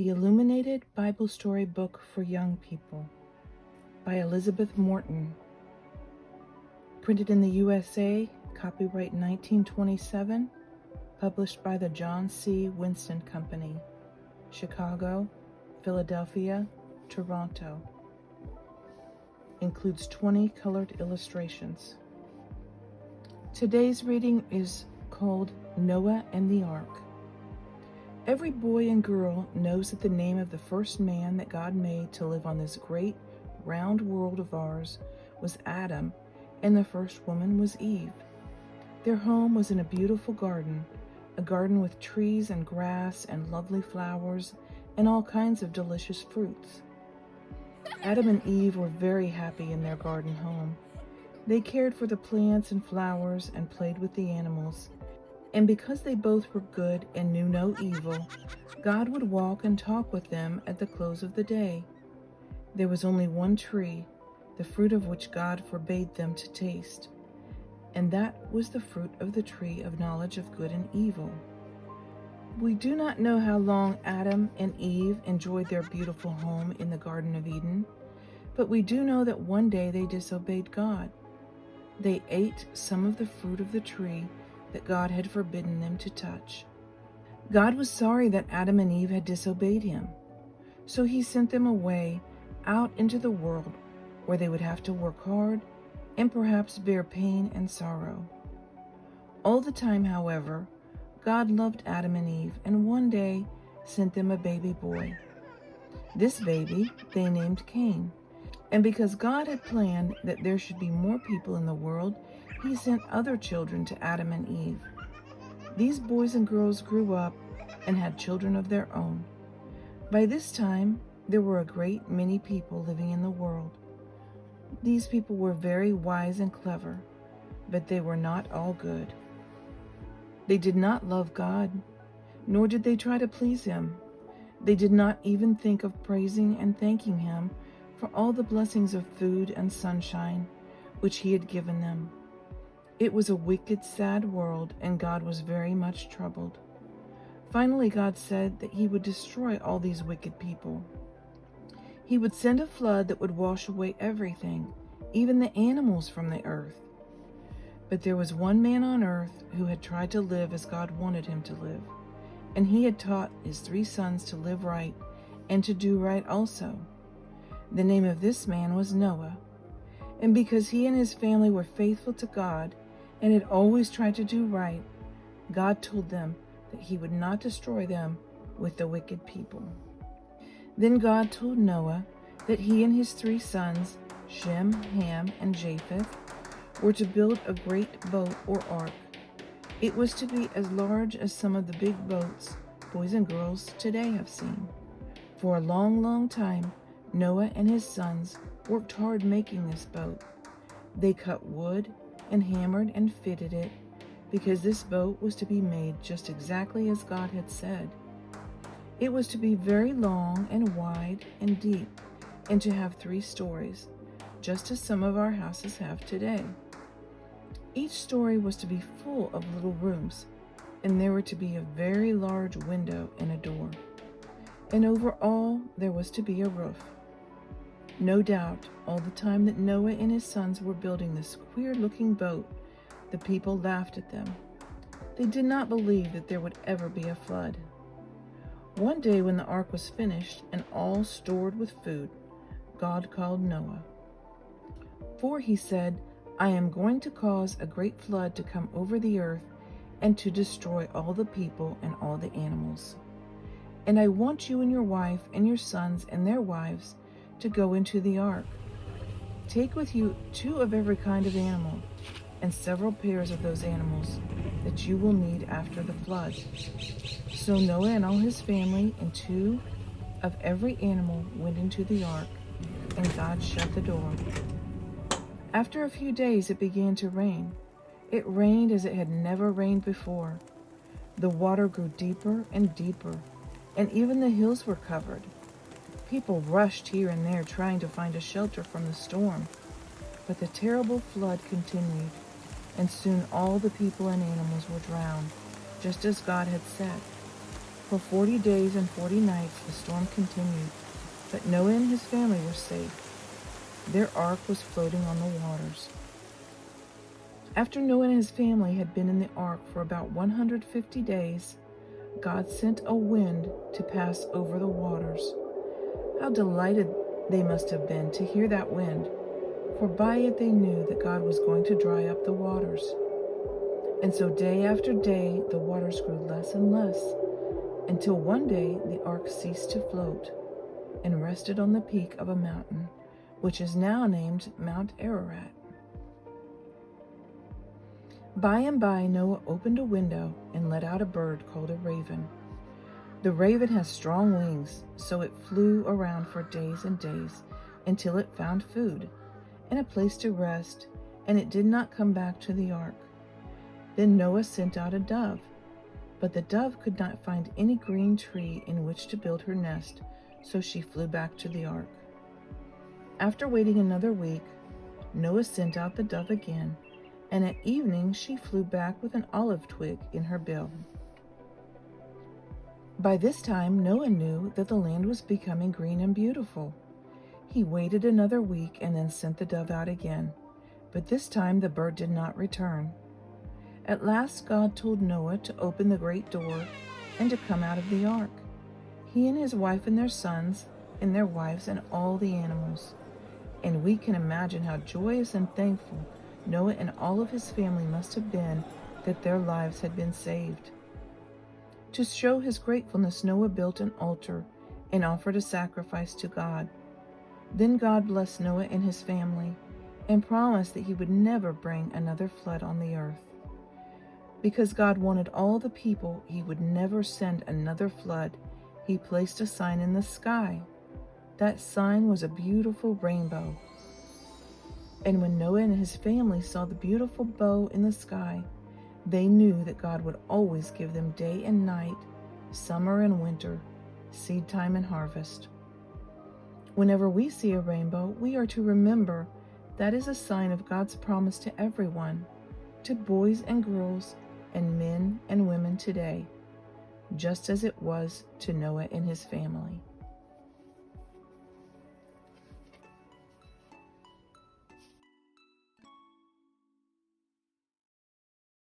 The Illuminated Bible Story Book for Young People by Elizabeth Morton. Printed in the U.S.A., copyright 1927, published by the John C. WINSTON Company, Chicago, Philadelphia, Toronto. Includes 20 colored illustrations. Today's reading is called Noah and the Ark. Every boy and girl knows that the name of the first man that God made to live on this great, round world of ours was Adam, and the first woman was Eve. Their home was in a beautiful garden, a garden with trees and grass and lovely flowers and all kinds of delicious fruits. Adam and Eve were very happy in their garden home. They cared for the plants and flowers and played with the animals. And because they both were good and knew no evil, God would walk and talk with them at the close of the day. There was only one tree, the fruit of which God forbade them to taste, and that was the fruit of the tree of knowledge of good and evil. We do not know how long Adam and Eve enjoyed their beautiful home in the Garden of Eden, but we do know that one day they disobeyed God. They ate some of the fruit of the tree that God had forbidden them to touch. God was sorry that Adam and Eve had disobeyed him, so he sent them away out into the world where they would have to work hard and perhaps bear pain and sorrow. All the time, however, God loved Adam and Eve and one day sent them a baby boy. This baby they named Cain, and because God had planned that there should be more people in the world, he sent other children to Adam and Eve. These boys and girls grew up and had children of their own. By this time, there were a great many people living in the world. These people were very wise and clever, but they were not all good. They did not love God, nor did they try to please him. They did not even think of praising and thanking him for all the blessings of food and sunshine which he had given them. It was a wicked, sad world, and God was very much troubled. Finally, God said that he would destroy all these wicked people. He would send a flood that would wash away everything, even the animals from the earth. But there was one man on earth who had tried to live as God wanted him to live, and he had taught his 3 sons to live right and to do right also. The name of this man was Noah, and because he and his family were faithful to God and had always tried to do right, God told them that he would not destroy them with the wicked people. Then God told Noah that he and his 3 sons, Shem, Ham, and Japheth, were to build a great boat or ark. It was to be as large as some of the big boats boys and girls today have seen. For a long, long time, Noah and his sons worked hard making this boat. They cut wood and hammered and fitted it, because this boat was to be made just exactly as God had said. It was to be very long and wide and deep, and to have 3 stories, just as some of our houses have today. Each story was to be full of little rooms, and there were to be a very large window and a door. And over all there was to be a roof. No doubt, all the time that Noah and his sons were building this queer-looking boat, the people laughed at them. They did not believe that there would ever be a flood. One day when the ark was finished and all stored with food, God called Noah. For he said, I am going to cause a great flood to come over the earth and to destroy all the people and all the animals. And I want you and your wife and your sons and their wives to go into the ark. Take with you 2 of every kind of animal and several pairs of those animals that you will need after the flood. So Noah and all his family and 2 of every animal went into the ark, and God shut the door. After a few days it began to rain. It rained as it had never rained before. The water grew deeper and deeper, and even the hills were covered. People rushed here and there trying to find a shelter from the storm, but the terrible flood continued, and soon all the people and animals were drowned, just as God had said. For 40 days and 40 nights the storm continued, but Noah and his family were safe. Their ark was floating on the waters. After Noah and his family had been in the ark for about 150 days, God sent a wind to pass over the waters. How delighted they must have been to hear that wind, for by it they knew that God was going to dry up the waters. And so day after day the waters grew less and less, until one day the ark ceased to float and rested on the peak of a mountain, which is now named Mount Ararat. By and by Noah opened a window and let out a bird called a raven. The raven has strong wings, so it flew around for days and days until it found food and a place to rest, and it did not come back to the ark. Then Noah sent out a dove, but the dove could not find any green tree in which to build her nest, so she flew back to the ark. After waiting another week, Noah sent out the dove again, and at evening she flew back with an olive twig in her bill. By this time, Noah knew that the land was becoming green and beautiful. He waited another week and then sent the dove out again, but this time the bird did not return. At last God told Noah to open the great door and to come out of the ark, he and his wife and their sons and their wives and all the animals. And we can imagine how joyous and thankful Noah and all of his family must have been that their lives had been saved. To show his gratefulness, Noah built an altar and offered a sacrifice to God. Then God blessed Noah and his family and promised that he would never bring another flood on the earth. Because God wanted all the people he would never send another flood, he placed a sign in the sky. That sign was a beautiful rainbow. And when Noah and his family saw the beautiful bow in the sky, they knew that God would always give them day and night, summer and winter, seed time and harvest. Whenever we see a rainbow, we are to remember that is a sign of God's promise to everyone, to boys and girls and men and women today, just as it was to Noah and his family.